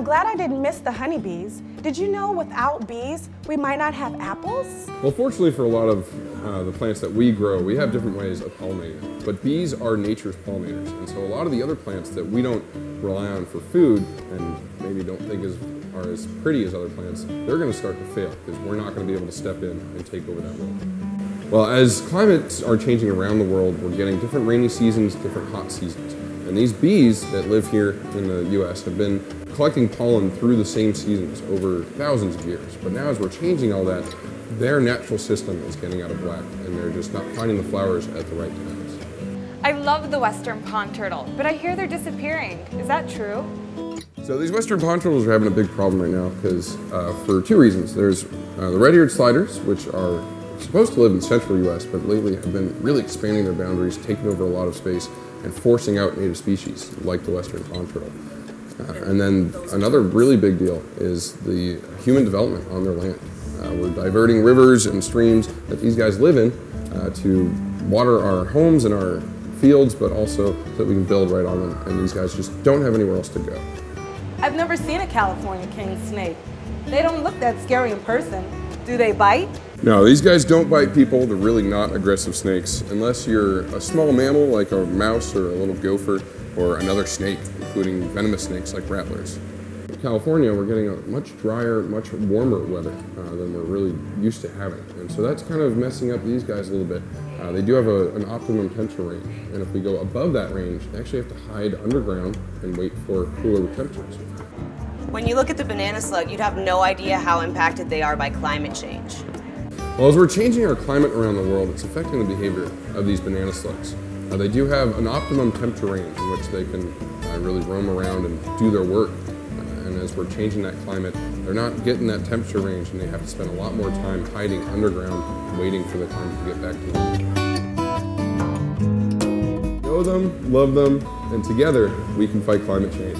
glad I didn't miss the honeybees. Did you know without bees, we might not have apples? Well, fortunately for a lot of the plants that we grow, we have different ways of pollinating. But bees are nature's pollinators. And so a lot of the other plants that we don't rely on for food and maybe don't think are as pretty as other plants, they're going to start to fail because we're not going to be able to step in and take over that role. Well, as climates are changing around the world, we're getting different rainy seasons, different hot seasons. And these bees that live here in the US have been collecting pollen through the same seasons over thousands of years. But now as we're changing all that, their natural system is getting out of whack and they're just not finding the flowers at the right times. I love the western pond turtle, but I hear they're disappearing. Is that true? So these western pond turtles are having a big problem right now because for two reasons. There's the red-eared sliders, which are supposed to live in central US, but lately have been really expanding their boundaries, taking over a lot of space, and forcing out native species like the western pond turtle. And then another really big deal is the human development on their land. We're diverting rivers and streams that these guys live in to water our homes and our fields, but also so that we can build right on them, and these guys just don't have anywhere else to go. I've never seen a California king snake. They don't look that scary in person. Do they bite? No, these guys don't bite people. They're really not aggressive snakes, unless you're a small mammal like a mouse or a little gopher or another snake, including venomous snakes like rattlers. In California, we're getting a much drier, much warmer weather than we're really used to having. And so that's kind of messing up these guys a little bit. They do have an optimum temperature range. And if we go above that range, they actually have to hide underground and wait for cooler temperatures. When you look at the banana slug, you'd have no idea how impacted they are by climate change. Well, as we're changing our climate around the world, it's affecting the behavior of these banana slugs. They do have an optimum temperature range in which they can really roam around and do their work. And as we're changing that climate, they're not getting that temperature range and they have to spend a lot more time hiding underground, waiting for the time to get back to normal. Know them, love them, and together we can fight climate change.